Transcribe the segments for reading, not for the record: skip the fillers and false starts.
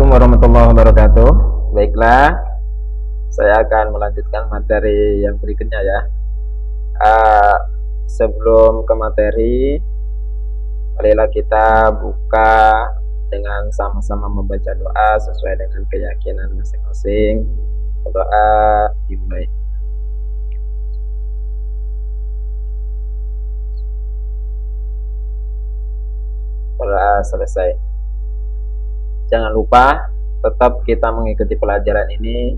Assalamualaikum warahmatullahi wabarakatuh. Baiklah, saya akan melanjutkan materi yang berikutnya ya. Sebelum ke materi, marilah kita buka dengan sama-sama membaca doa sesuai dengan keyakinan masing-masing. Doa dimulai. Doa selesai. Jangan lupa tetap kita mengikuti pelajaran ini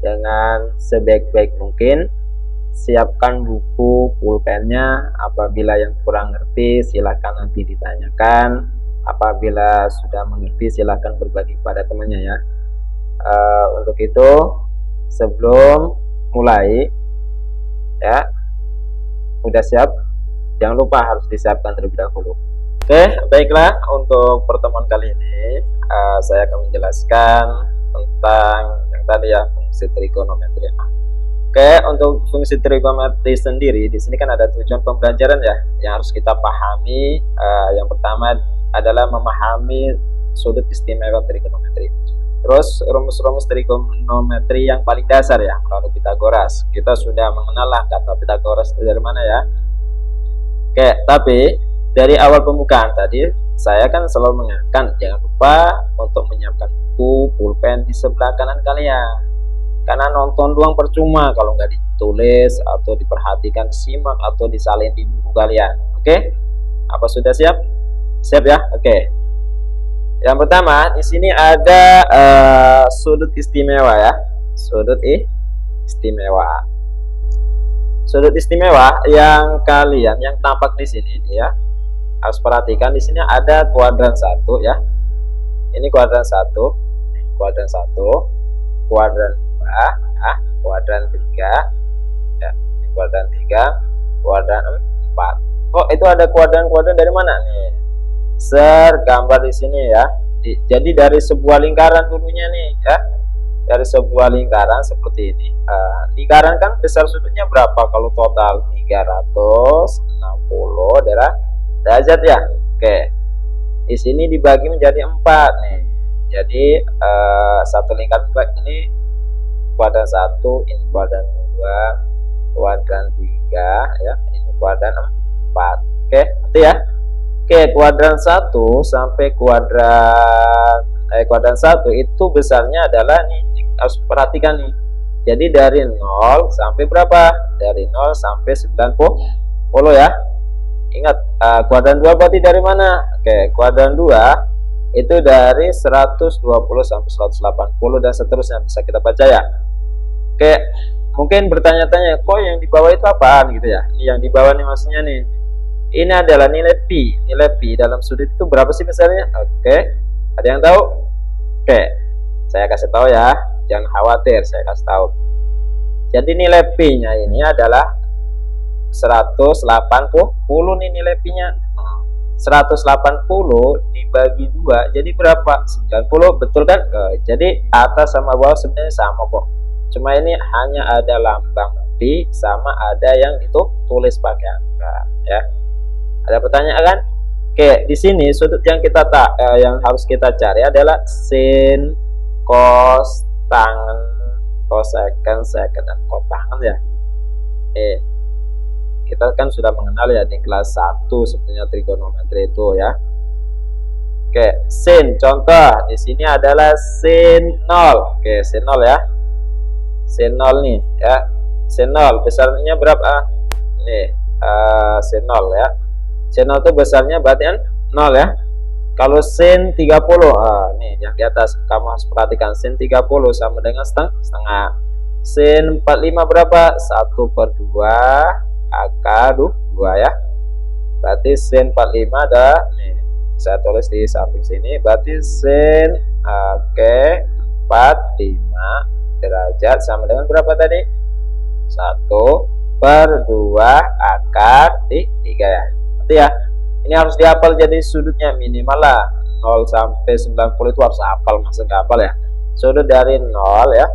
dengan sebaik-baik mungkin. Siapkan buku pulpennya. Apabila yang kurang ngerti silahkan nanti ditanyakan. Apabila sudah mengerti silahkan berbagi kepada temannya ya. Untuk itu sebelum mulai ya, udah siap? Jangan lupa harus disiapkan terlebih dahulu. Oke, baiklah, untuk pertemuan kali ini saya akan menjelaskan tentang yang tadi ya, fungsi trigonometri. Oke, untuk fungsi trigonometri sendiri di sini kan ada tujuan pembelajaran ya yang harus kita pahami. Yang pertama adalah memahami sudut istimewa trigonometri. Terus rumus-rumus trigonometri yang paling dasar ya melalui Pitagoras. Kita sudah mengenal kata Pitagoras dari mana ya. Oke, tapi dari awal pembukaan tadi saya kan selalu mengingatkan jangan lupa untuk menyiapkan buku pulpen di sebelah kanan kalian, karena nonton doang percuma kalau nggak ditulis atau diperhatikan, simak atau disalin di buku kalian. Oke, apa sudah siap? Siap ya? Oke. Yang pertama di sini ada sudut istimewa ya, sudut istimewa. Sudut istimewa yang tampak di sini ya. Harus perhatikan di sini ada kuadran 1 ya. Ini kuadran 1, kuadran 1, kuadran 2, kuadran 3 ya. Ini kuadran 3, kuadran 4. Kok itu ada kuadran-kuadran dari mana nih? Gambar di sini ya. Jadi dari sebuah lingkaran dulunya nih ya. Dari sebuah lingkaran seperti ini. Lingkaran kan besar sudutnya berapa kalau total? 360 derajat ya. Oke, di sini dibagi menjadi 4 nih. Jadi satu lingkaran ini kuadran 1, ini kuadran 2, kuadran 3 ya, ini kuadran 4. Oke, ngerti ya? Oke, kuadran 1 sampai kuadran 1 itu besarnya adalah nih, harus perhatikan nih. Jadi dari 0 sampai berapa? Dari 0 sampai 90 ya. Ingat, kuadran 2 berarti dari mana? Oke, kuadran 2 itu dari 120 sampai 180 dan seterusnya, bisa kita baca ya. Oke, mungkin bertanya-tanya, kok yang di bawah itu apaan gitu ya? Ini yang di bawah nih maksudnya nih. Ini adalah nilai pi. Nilai pi dalam sudut itu berapa sih misalnya? Oke, ada yang tahu? Oke, saya kasih tahu ya. Jangan khawatir, saya kasih tahu. Jadi nilai pi-nya ini adalah 180 nih nilai pi-nya. 180 dibagi 2 jadi berapa? 90, betul kan? Jadi atas sama bawah sebenarnya sama kok. Cuma ini hanya ada lambang pi sama ada yang ditulis pakai angka ya. Ada pertanyaan kan? Oke, di sini sudut yang yang harus kita cari adalah sin, cos, tangen, cosecant, secant dan kotangen ya. Kita kan sudah mengenal ya di kelas 1 sebenarnya trigonometri itu ya. Oke, sin contoh di sini adalah sin 0. Oke, sin 0 ya. Sin 0 nih ya. Sin 0 besarnya berapa? Nih, sin 0 ya. Sin 0 itu besarnya berarti kan 0 ya. Kalau sin 30, nih yang di atas kamu harus perhatikan, sin 30 sama dengan setengah. Sin 45 berapa? 1/2 akar 2 ya. Berarti sin 45 ada nih, saya tulis di samping sini, berarti sin 45 derajat sama dengan berapa tadi? 1/2 akar 3 ya. Berarti ya, ini harus dihafal, jadi sudutnya minimal lah 0 sampai 90 itu harus hafal, masa nggak hafal ya. Sudut dari 0 ya,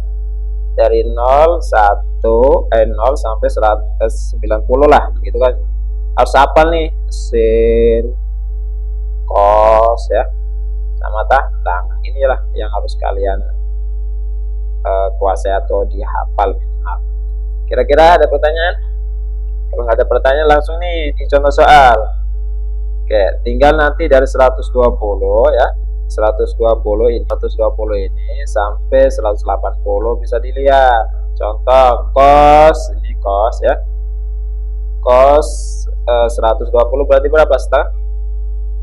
dari 0 sampai 190 lah gitu kan, harus hafal nih sin, cos ya, sama tangen inilah yang harus kalian kuasai atau dihafal minimal. Kira-kira ada pertanyaan? Kalau nggak ada pertanyaan, langsung nih di contoh soal. Oke, tinggal nanti dari 120 ya, 120 ini sampai 180 bisa dilihat. Contoh cos, ini cos ya, cos 120 berarti berapa?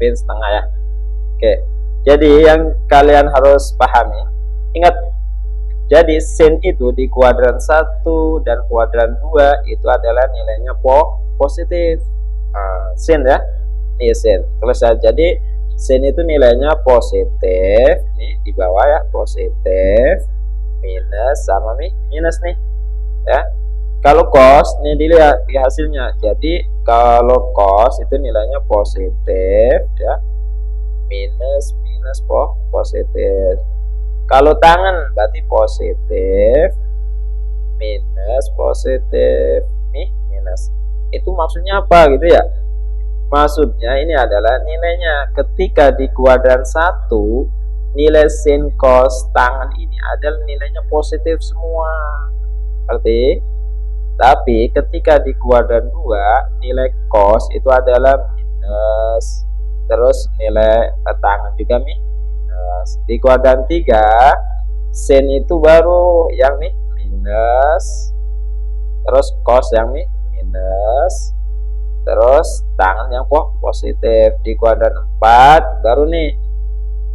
Setengah ya. Oke, jadi yang kalian harus pahami, ingat, jadi sin itu di kuadran 1 dan kuadran 2 itu adalah nilainya positif. Sin ya, ini sin. Terus ya, jadi sin itu nilainya positif, nih di bawah ya, positif, minus sama minus nih ya. Kalau cos nih dilihat di hasilnya, jadi kalau cos itu nilainya positif ya, minus positif. Kalau tangan berarti positif minus positif nih minus. Itu maksudnya apa gitu ya? Maksudnya ini adalah nilainya ketika di kuadran 1, nilai sin cos tangan ini adalah nilainya positif semua. Berarti, tapi ketika di kuadran 2, nilai cos itu adalah minus. Terus nilai tangan juga minus. Di kuadran 3, sin itu baru yang minus. Terus cos yang minus. Terus tangan yang positif. Di kuadran 4 baru nih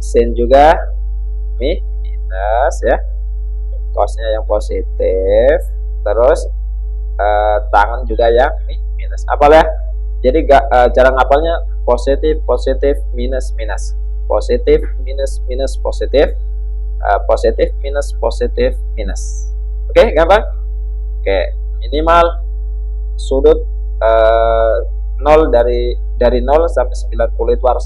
sin juga minus ya, cosnya yang positif. Terus tangan juga yang minus. Apalah ya? Jadi cara ngapalnya positif minus minus, positif minus minus positif, positif minus positif minus. Oke, gampang. Oke, minimal sudut 0 dari 0 sampai 90 itu harus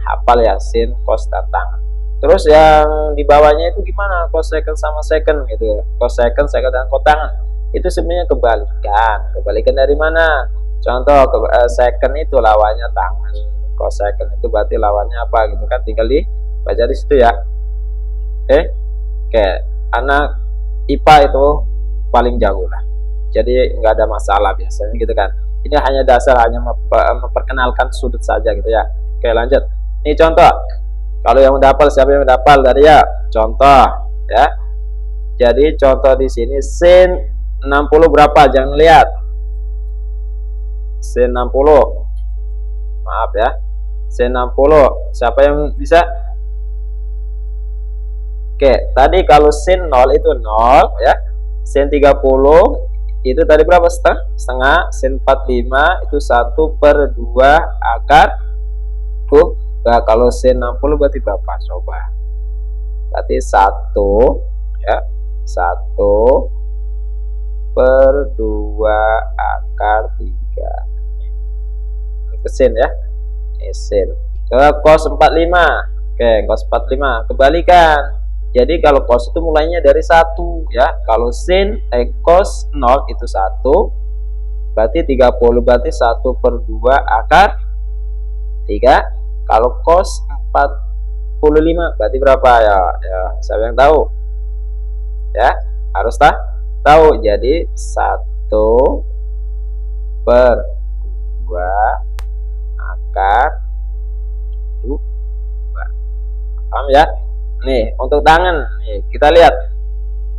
hafal ya, sin, cos, dan tangan. Terus yang di bawahnya itu gimana? Cos second sama second gitu ya. Cos second, dan cos tangan. Itu sebenarnya kebalikan. Kebalikan dari mana? Contoh second itu lawannya tangan. Cos second itu berarti lawannya apa gitu kan? Tinggal dibaca di situ ya. Oke, anak IPA itu paling jago lah. Jadi nggak ada masalah biasanya gitu kan. Ini hanya dasar, hanya memperkenalkan sudut saja gitu ya. Oke, lanjut. Ini contoh. Kalau yang udah hafal, siapa yang udah hafal tadi ya? Contoh ya. Jadi contoh di sini sin 60 berapa? Jangan lihat. Sin 60. Maaf ya. Sin 60. Siapa yang bisa? Oke, tadi kalau sin 0 itu 0 ya. Sin 30 itu tadi berapa? Setengah. Sin 45 itu 1/2 akar. Nah, kalau sin 60 berarti berapa? Coba. Berarti 1 ya. 1/2 akar 3. Ini sin ya. Ini sin. Coba cos 45. Oke, cos 45. Kebalikan. Jadi kalau cos itu mulainya dari 1 ya. Kalau sin cos 0 itu 1. Berarti 30 berarti 1/2 akar 3. Kalau cos 45 berarti berapa ya? Ya, siapa yang tahu? Ya, harus tahu. Jadi 1/2 akar 2. Paham ya? Nih, untuk tangan, nih kita lihat.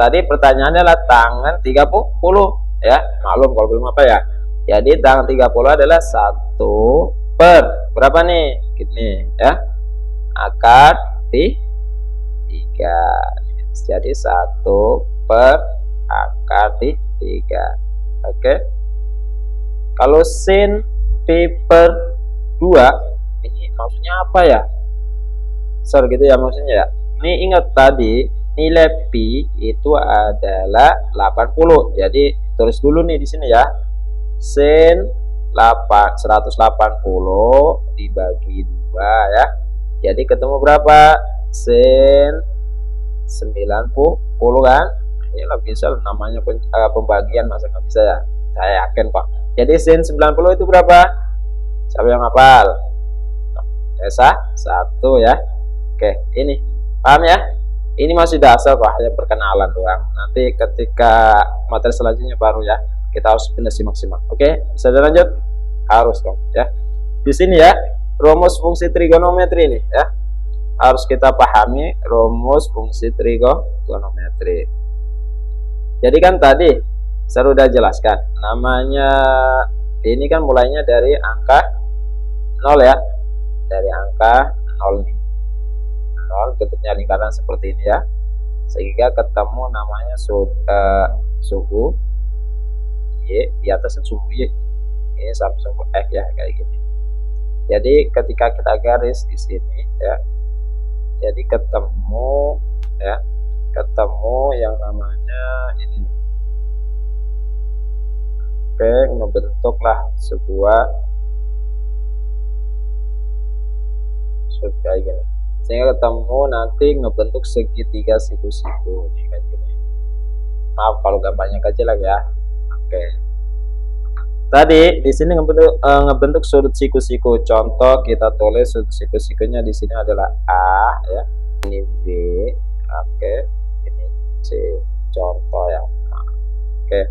Tadi pertanyaannya adalah tangan 30 ya. Maklum kalau belum apa ya. Jadi tangan 30 adalah 1 per berapa nih? Gini ya. Akar 3. Jadi 1 per akar 3. Oke. Kalau sin pi per 2 ini maksudnya apa ya? Gitu ya maksudnya ya. Ini ingat tadi nilai pi itu adalah 80. Jadi tulis dulu nih di sini ya. Sin 180 dibagi 2 ya. Jadi ketemu berapa? Sin 90 kan? Ini nggak bisa namanya pembagian, masa nggak bisa ya? Saya yakin kok. Jadi sin 90 itu berapa? Siapa yang hafal? Esa 1 ya. Oke, ini Paham ya? Ini masih dasar kok, hanya perkenalan doang. Nanti ketika materi selanjutnya baru ya kita harus benar maksimal. Oke, bisa dilanjut? Harus dong ya. Di sini ya, rumus fungsi trigonometri ini ya. Harus kita pahami rumus fungsi trigonometri. Jadi kan tadi saya sudah jelaskan, namanya ini kan mulainya dari angka 0 ya. Dari angka 0 nih. 0 bentuknya lingkaran seperti ini ya, sehingga ketemu namanya suhu Y, di atasnya suhu Y, ini sampai suhu X ya, kayak gini. Jadi ketika kita garis di sini ya, jadi ketemu ya, ketemu yang namanya ini. Oke, membentuklah sebuah kayak gini, sehingga ketemu nanti ngebentuk segitiga siku-siku nih kayak gini. Maaf kalau gambarnya kecil lagi ya. Oke. Tadi di sini ngebentuk sudut siku-siku. Contoh kita tulis sudut siku-sikunya di sini adalah A ya. Ini B. Oke. Ini C. Contoh ya. Oke.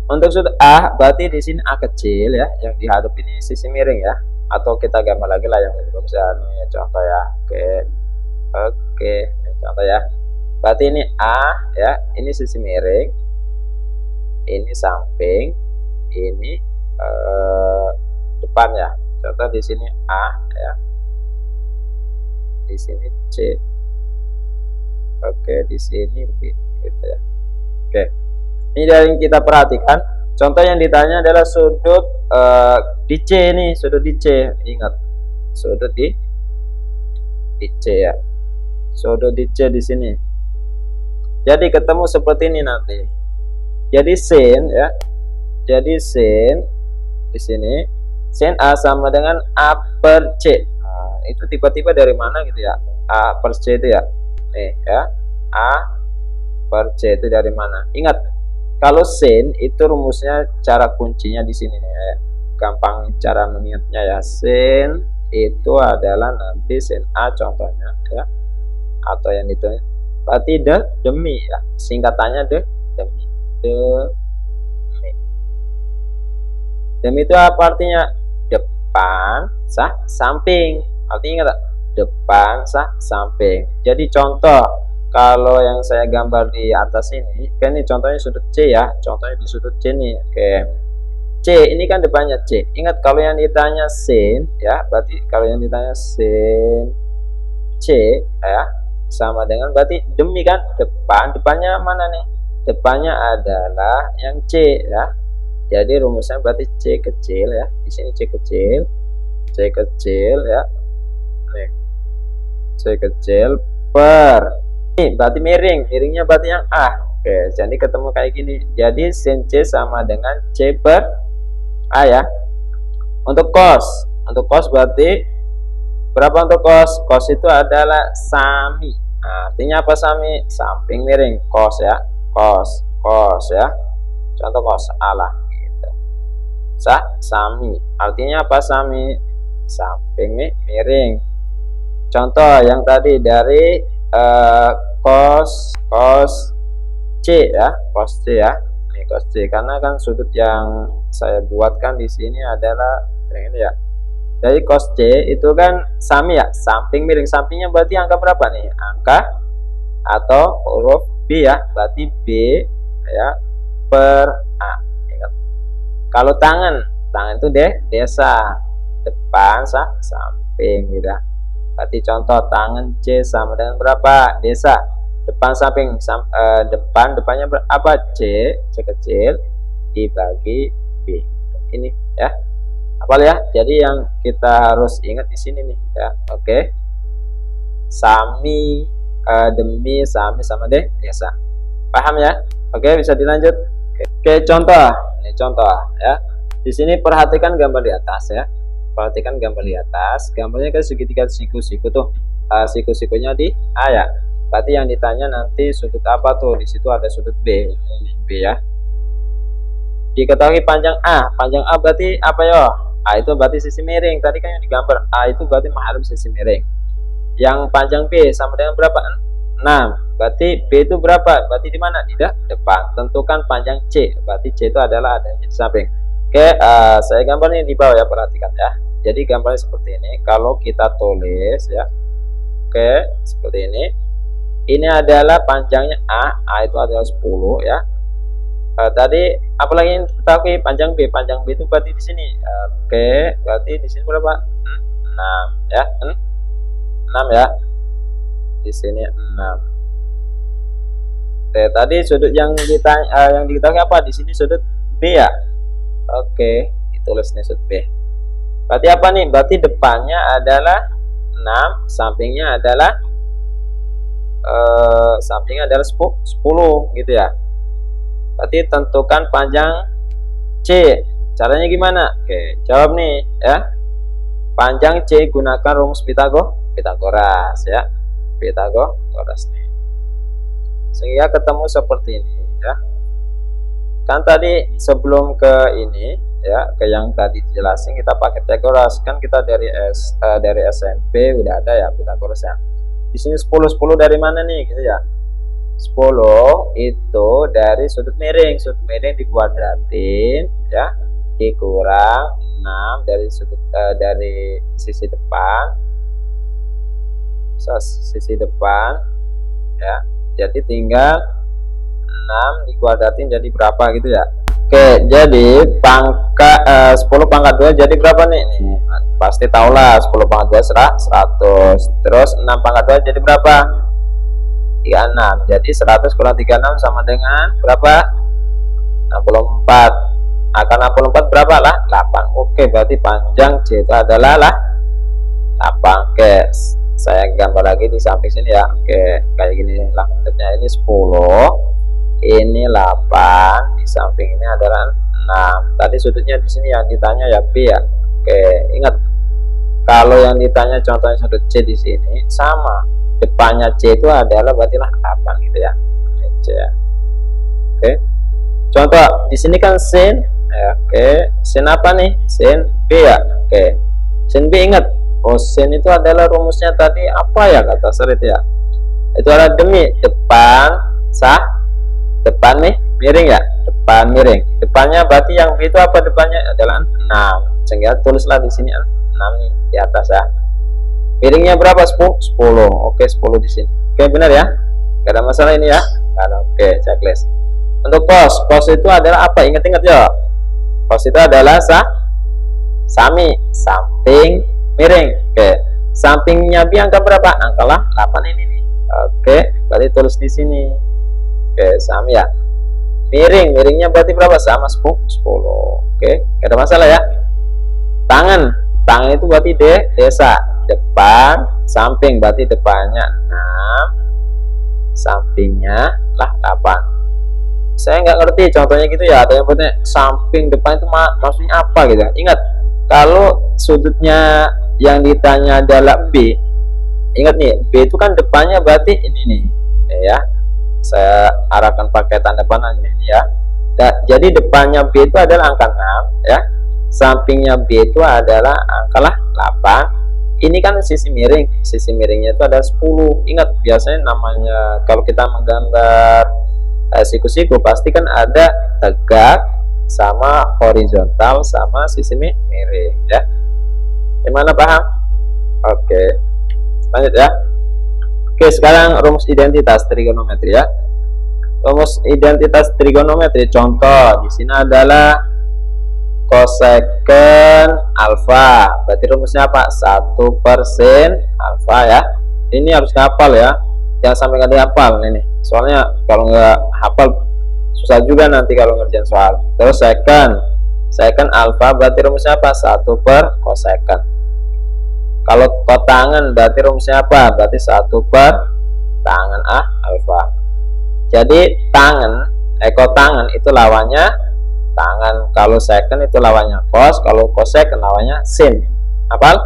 Untuk sudut A berarti di sini A kecil ya, yang dihadap ini sisi miring ya. Atau kita gambar lagi lah yang lebih bagus ya. Ini contoh ya. Oke. Ini contoh ya. Berarti ini A ya, ini sisi miring, ini samping, ini depan ya. Contoh di sini A ya, di sini C. Oke, di sini B gitu ya. Oke. Ini dari yang kita perhatikan. Contoh yang ditanya adalah sudut di C nih, sudut di C. Ingat, sudut di C ya. Sudut di C di sini. Jadi ketemu seperti ini nanti. Jadi sin ya. Jadi sin di sini, sin A sama dengan A per C. Nah, itu tiba-tiba dari mana gitu ya? A per C itu ya. Nih ya. A per C itu dari mana? Ingat, kalau sin itu rumusnya cara kuncinya di sini nih ya. Gampang cara mengingatnya ya. Sin itu adalah nanti sin A contohnya ya. Atau yang itu berarti demi ya. Singkatannya demi. Demi itu apa artinya? Depan, samping. Artinya ingat, depan, samping. Jadi contoh, kalau yang saya gambar di atas ini, kan ini contohnya sudut C ya. Contohnya di sudut C nih. Oke. C ini kan depannya C. Ingat kalau yang ditanya sin ya, berarti kalau yang ditanya sin C ya, sama dengan berarti demi kan depannya mana nih? Depannya adalah yang C ya. Jadi rumusnya berarti C kecil ya. Di sini C kecil ya. Nih. C kecil per ini berarti miringnya berarti yang A. Oke, jadi ketemu kayak gini. Jadi sin C sama dengan C per A ya. Untuk cos berarti berapa untuk cos? Cos itu adalah sami. Nah, artinya apa sami? Samping miring, cos ya. Cos ya. Contoh cos A lah gitu. Sami. Artinya apa sami? Samping miring. Contoh yang tadi dari cos C ya. Cos C ya. Ini cos C karena kan sudut yang saya buatkan di sini adalah yang ini ya. Jadi cos C itu kan sami ya, samping miring. Sampingnya berarti angka berapa nih? Angka atau huruf B ya, berarti B ya per A. Ingat. Kalau tangan itu desa, depan samping gitu ya. Berarti contoh tangan C sama dengan berapa? Desa. Depan samping depannya berapa? C kecil dibagi B. Ini ya. Hafal ya. Jadi yang kita harus ingat di sini nih ya. Oke. Sami, demi, sami sama desa. Paham ya? Oke, bisa dilanjut. Oke, contoh. Ini contoh ya. Di sini perhatikan gambar di atas ya. Perhatikan gambar di atas. Gambarnya kan segitiga siku-siku tuh. Siku-sikunya di A ya. Berarti yang ditanya nanti sudut apa tuh? Di situ ada sudut B. Ini B ya. Diketahui panjang A. Panjang A berarti apa ya? A itu berarti sisi miring. Tadi kan yang digambar A itu berarti menghadap sisi miring. Yang panjang B sama dengan berapa? 6. Berarti B itu berapa? Berarti di mana? Di depan. Tentukan panjang C. Berarti C itu adalah adanya di samping. Oke, saya gambarnya di bawah ya, perhatikan ya. Jadi gambarnya seperti ini. Kalau kita tulis ya, oke, seperti ini. Ini adalah panjangnya A itu adalah 10 ya. Tadi apalagi yang kita ketahui panjang B itu berarti di sini. Oke, berarti di sini berapa? 6 ya. 6 ya. Di sini 6. Oke, tadi sudut yang diketahui apa? Di sini sudut B ya. Oke, ditulis nih sudut B. Berarti apa nih? Berarti depannya adalah 6, sampingnya adalah 10 gitu ya. Berarti tentukan panjang C. Caranya gimana? Oke, jawab nih ya. Panjang C gunakan rumus Pitagoras ya. Pitagoras nih. Sehingga ketemu seperti ini ya. Kan tadi sebelum ke ini ya, ke yang tadi dijelasin kita pakai Pitagoras. Kan kita dari SMP udah ada ya Pitagoras ya. Di sini 10 dari mana nih gitu ya. 10 itu dari sudut miring dikuadratin ya, dikurang 6 dari sudut dari sisi depan ya. Jadi tinggal 6 dikuadratin jadi berapa gitu ya. Oke, jadi 10 pangkat 2 jadi berapa nih? Pasti tahulah 10 pangkat 2 100. Terus 6 pangkat 2 jadi berapa? 36. Jadi 100 kurang 36 sama dengan berapa? 64. Akan 64 berapa lah? 8. Oke, berarti panjang C itu adalah 8. Oke, saya gambar lagi di samping sini ya. Oke, kayak gini lah bentuknya. Ini 10, ini 8, di samping ini adalah 6. Tadi sudutnya di sini yang ditanya ya B ya. Oke, ingat kalau yang ditanya contohnya sudut C di sini sama depannya C itu adalah berarti lah 8 gitu ya. C ya. Oke. Contoh di sini kan sin ya, oke. Sin apa nih? Sin B ya. Oke. Sin B ingat. Oh, sin itu adalah rumusnya tadi apa ya kata Serit ya? Itu adalah demi depan depan nih miring ya, depan miring. Depannya berarti yang B itu apa depannya adalah 6. Sehingga tulislah di sini 6 nih di atas ya. Miringnya berapa? 10. Oke, 10 di sini. Oke, benar ya? Gak ada masalah ini ya? Gak ada. Oke, checklist. Untuk cos itu adalah apa? Ingat-ingat ya. Cos itu adalah samping miring. Oke. Sampingnya B angka berapa? Angka lah 8 ini nih. Oke, berarti tulis di sini. Oke, sami ya. Miringnya berarti berapa? Sama 10. Oke, gak ada masalah ya. Tangan itu berarti desa. Depan, samping berarti depannya 6, sampingnya lah 8. Saya nggak ngerti contohnya gitu ya. Ada yang bertanya samping depan itu maksudnya apa gitu. Ingat, kalau sudutnya yang ditanya adalah B, ingat nih, B itu kan depannya berarti ini nih ya. Saya arahkan pakai tanda panah ini ya. Jadi depannya B itu adalah angka 6 ya. Sampingnya B itu adalah angka lah 8. Ini kan sisi miringnya itu ada 10. Ingat, biasanya namanya kalau kita menggambar siku-siku pasti kan ada tegak sama horizontal sama sisi miring ya. Gimana, paham? Oke, lanjut ya. Oke, sekarang rumus identitas trigonometri ya. Rumus identitas trigonometri contoh di sini adalah cosecant alfa. Berarti rumusnya apa? 1/sin alfa ya. Ini harus hafal ya. Jangan sampai nggak dihafal ini. Soalnya kalau nggak hafal susah juga nanti kalau ngerjain soal. Terus secant alfa berarti rumusnya apa? 1/cosecant. Kalau kotangan berarti rumusnya apa? Berarti 1/tangan alfa. Jadi kotangan itu lawannya tangan. Kalau secant itu lawannya cos, kalau cosecant lawannya sin. Hafal?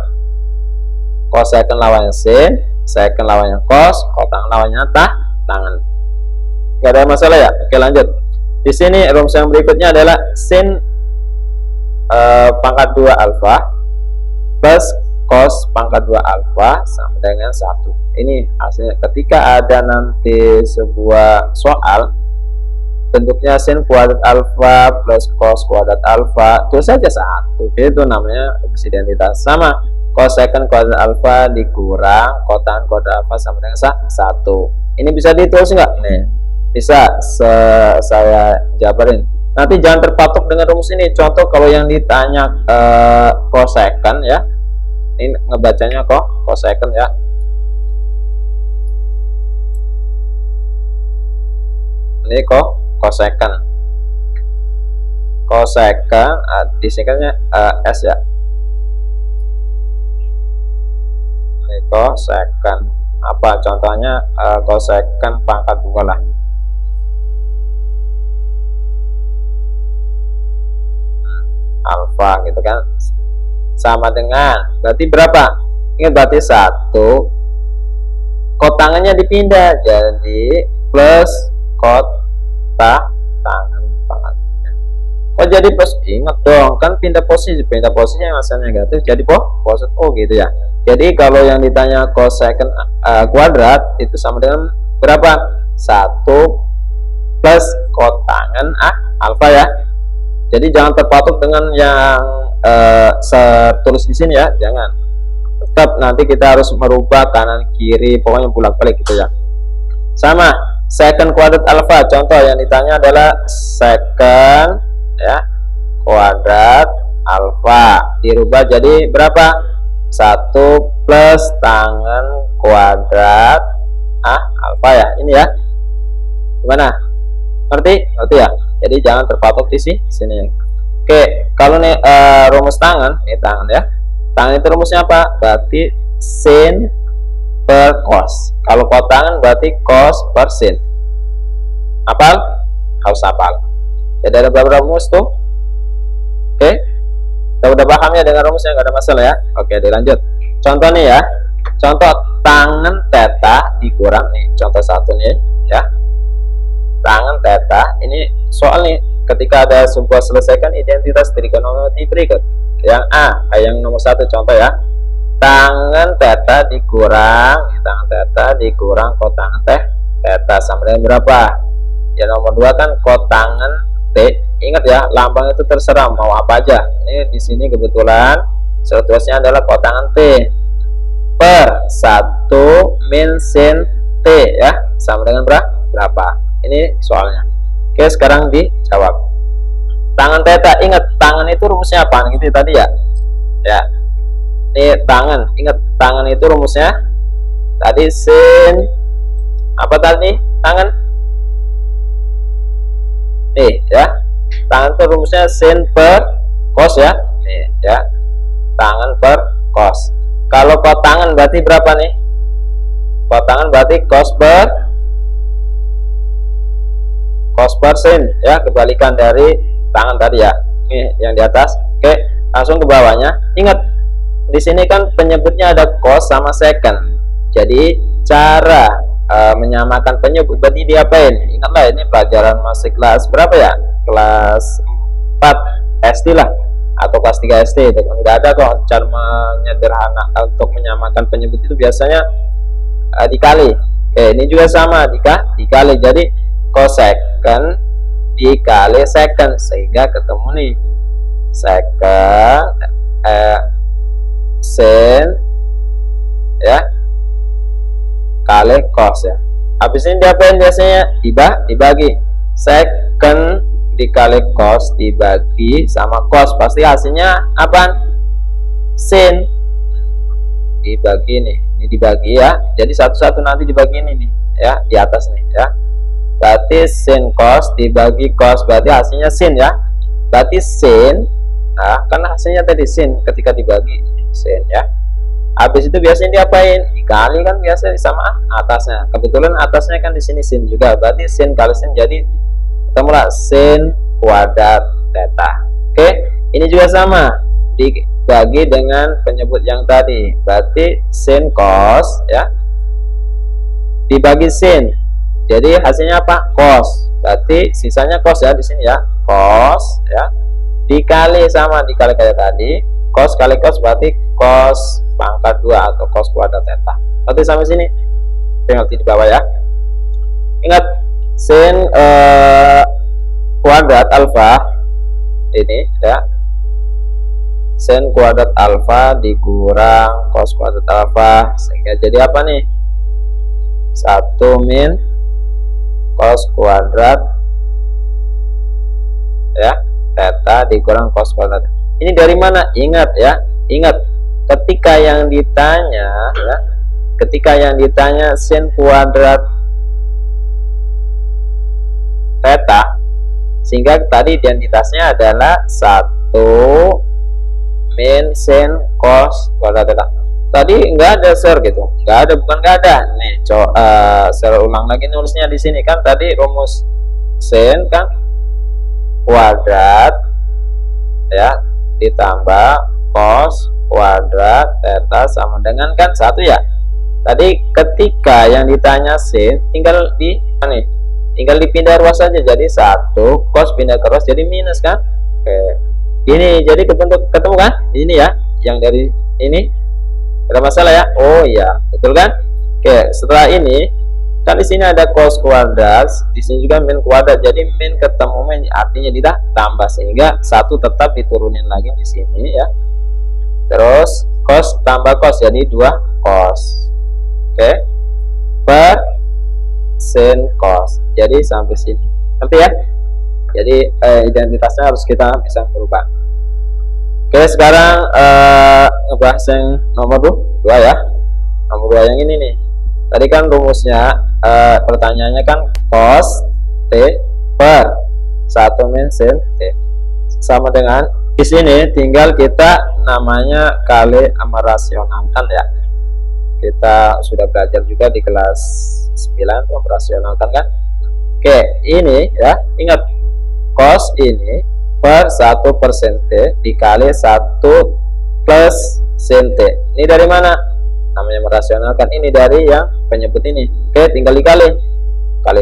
Cosecant lawannya sin, secant lawannya cos, kotangan lawannya tangan. Gak ada masalah ya? Oke, lanjut. Di sini rumus yang berikutnya adalah sin pangkat 2 alfa plus cos pangkat 2 alfa sama dengan 1. Ini hasilnya ketika ada nanti sebuah soal bentuknya sin kuadrat alfa plus cos kuadrat alfa, tulis saja 1. Itu namanya rumus identitas. Sama cosecant kuadrat alfa dikurang kotan kuadrat alfa sama dengan 1. Ini bisa ditulis nggak? Nih, bisa saya jabarin. Nanti jangan terpatok dengan rumus ini. Contoh kalau yang ditanya cosecant ya, ini ngebacanya cosecant ya. Ini cosecant disingkatnya S ya. Ini cosecant apa contohnya? Cosecant pangkat 2 lah. Alfa gitu kan, sama dengan berarti berapa? Ingat berarti 1, kotangannya dipindah jadi plus tangan pangkatnya. Oh jadi plus, ingat dong kan pindah posisi yang asalnya negatif jadi positif. Oh gitu ya. Jadi kalau yang ditanya cosecant kuadrat itu sama dengan berapa? 1 plus kotangan alfa ya. Jadi jangan terpatok dengan yang tertulis di sini ya, jangan. Tetap nanti kita harus merubah kanan kiri, pokoknya bolak-balik gitu ya. Sama secant kuadrat alfa, contoh yang ditanya adalah secant ya kuadrat alfa dirubah jadi berapa? 1 plus tangan kuadrat alfa ya, ini ya. Gimana? Ngerti ya? Jadi jangan terpatok di sini. Oke, kalau nih rumus tangan, ini tangan ya. Tangan itu rumusnya apa? Berarti sin per cos. Kalau kotangan berarti cos per sin. Hafal? Harus hafal. Jadi ada beberapa rumus tuh. Oke, kita udah paham ya dengan rumusnya, nggak ada masalah ya. Oke, dilanjut. Contoh nih ya. Contoh tangan theta dikurang nih. Contoh 1 nih ya. Tangan theta ini soal nih ketika ada sebuah selesaikan identitas trigonometri berikut. Yang yang nomor 1 contoh ya, tangan theta dikurang kotangan theta sama dengan berapa? Ya nomor 2 kan kotangan T. Ingat ya, lambang itu terserah mau apa aja. Ini di sini kebetulan seterusnya adalah kotangan T per 1 min sin T ya sama dengan berapa? Ini soalnya. Oke, sekarang dijawab. Tangan theta, ingat tangan itu rumusnya apa? Gitu tadi ya. Ya. Ini tangan, ingat tangan itu rumusnya tadi sin apa tadi? Tangan. Ya. Tangan itu rumusnya sin per cos ya. Ya. Tangan per cos. Kalau kotangan berarti berapa nih? Kotangan berarti cos per sin ya, kebalikan dari tangan tadi ya. Ini yang di atas. Oke, langsung ke bawahnya. Ingat di sini kan penyebutnya ada cos sama secant. Jadi cara menyamakan penyebut berarti diapain? Ingatlah ini pelajaran masih kelas berapa ya? Kelas 4 SD lah atau kelas 3 SD. Itu enggak ada kok cara menyederhana untuk menyamakan penyebut itu biasanya dikali. Oke, ini juga sama dikali. Jadi cosecant dikali secant sehingga ketemu nih secant sin ya kali cos ya. Habis ini diapain biasanya? Dibagi. Secant dikali cos dibagi sama cos, pasti hasilnya apa? Sin. Dibagi nih. Ini dibagi ya. Jadi satu-satu nanti dibagi ini nih ya, di atas nih ya. Berarti sin cos dibagi cos, berarti hasilnya sin ya. Berarti sin, karena hasilnya tadi sin ketika dibagi sin ya. Habis itu biasanya diapain? Dikali kan biasa sama atasnya. Kebetulan atasnya kan di sini sin juga, berarti sin kali sin jadi ketemulah sin kuadrat theta. Oke, ini juga sama dibagi dengan penyebut yang tadi, berarti sin cos ya dibagi sin. Jadi hasilnya apa? Cos. Berarti sisanya cos ya di sini ya. Cos ya. Dikali sama dikali kayak tadi. Cos kali cos berarti cos pangkat 2 atau cos kuadrat theta. Berarti sampai sini tinggal di bawah ya. Ingat sin kuadrat alfa ini ya, sin kuadrat alfa dikurang cos kuadrat alfa, sehingga jadi apa nih? 1 min cos kuadrat ya theta dikurang cos kuadrat. Ini dari mana? Ingat ya, ingat ketika yang ditanya ya, ketika yang ditanya sin kuadrat theta, sehingga tadi identitasnya adalah 1 min sin cos kuadrat theta. Tadi nggak ada share gitu, nggak ada, bukan nggak ada nih. Saya ulang lagi nulisnya di sini kan, tadi rumus sin kan kuadrat ya ditambah cos kuadrat theta sama dengan kan 1 ya. Tadi ketika yang ditanya sin tinggal di nih, tinggal dipindah ruas saja, jadi 1 cos pindah ke ruas jadi minus kan. Oke, ini jadi ketemu kan ini ya, yang dari ini ada masalah ya. Oh iya, betul kan. Oke, setelah ini kan di sini ada cos kuadrat, di sini juga min kuadrat, jadi min ketemu min artinya ditambah, sehingga 1 tetap diturunin lagi di sini ya. Terus cos tambah cos jadi 2 cos. Oke, per sin cos. Jadi sampai sini. Ngerti ya? Jadi identitasnya harus kita bisa berubah. Oke, sekarang ngebahas yang nomor 2 ya. Nomor 2 yang ini nih. Tadi kan rumusnya pertanyaannya kan cos T per 1 min sin T sama dengan di sini tinggal kita namanya kali merasionalkan ya. Kita sudah belajar juga di kelas 9 merasionalkan kan. Oke, ini ya, ingat cos ini per 1 per sin T dikali 1 plus sin T. Ini dari mana? Namanya merasionalkan, ini dari yang penyebut ini. Oke, tinggal dikali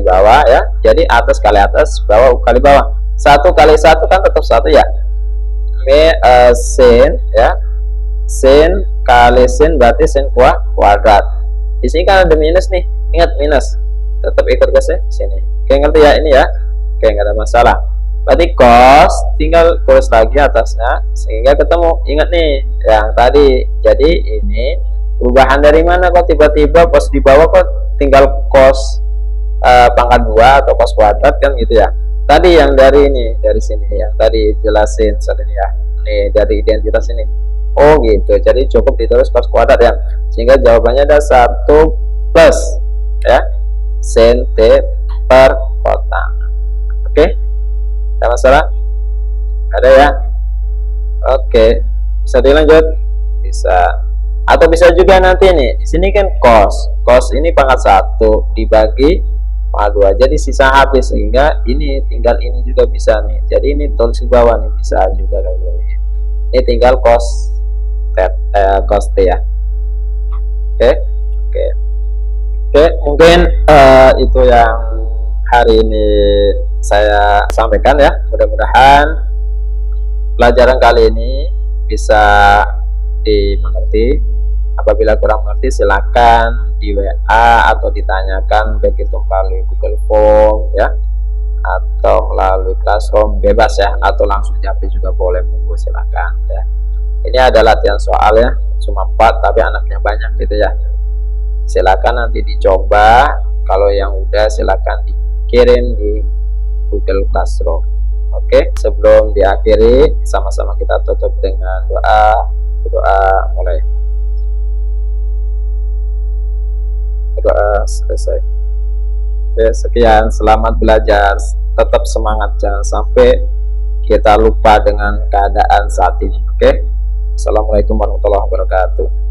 bawah ya. Jadi atas kali atas, bawah kali bawah. 1 kali 1 kan tetap 1 ya. Sin ya. Sin kali sin berarti sin kuadrat. Di sini kan ada minus nih. Ingat minus. Tetap ikut ke sini. Oke, ngerti ya ini ya. Oke, nggak ada masalah. Berarti cos tinggal tulis lagi atasnya sehingga ketemu. Ingat nih yang tadi. Jadi ini perubahan dari mana kok tiba-tiba pas di bawah kok tinggal cos pangkat 2 atau cos kuadrat kan gitu ya. Tadi yang dari ini, dari sini yang tadi jelasin saat ini ya. Nih dari identitas ini. Oh gitu. Jadi cukup ditulis cos kuadrat ya. Sehingga jawabannya ada 1 plus ya sin T per kotak. Oke. Ada masalah? Ada ya? Oke. Bisa dilanjut? Bisa. Atau bisa juga nanti nih, di sini kan cos ini pangkat 1 dibagi pangkat 2 jadi sisa habis, sehingga ini tinggal ini juga bisa nih. Jadi ini tulis di bawah nih bisa juga kayak gini. Ini tinggal cos T ya. Oke. Mungkin itu yang hari ini saya sampaikan ya. Mudah-mudahan pelajaran kali ini bisa dimengerti. Apabila kurang mengerti silakan di WA atau ditanyakan, baik itu melalui Google Form ya atau melalui Classroom, bebas ya, atau langsung japri juga boleh, monggo silakan ya. Ini ada latihan soal ya, cuma 4 tapi anaknya banyak gitu ya. Silakan nanti dicoba, kalau yang udah silakan dikirim di Google Classroom. Oke, sebelum diakhiri sama-sama kita tutup dengan doa mulai. Doa selesai. Oke, sekian, selamat belajar, tetap semangat, jangan sampai kita lupa dengan keadaan saat ini. Oke, assalamualaikum warahmatullahi wabarakatuh.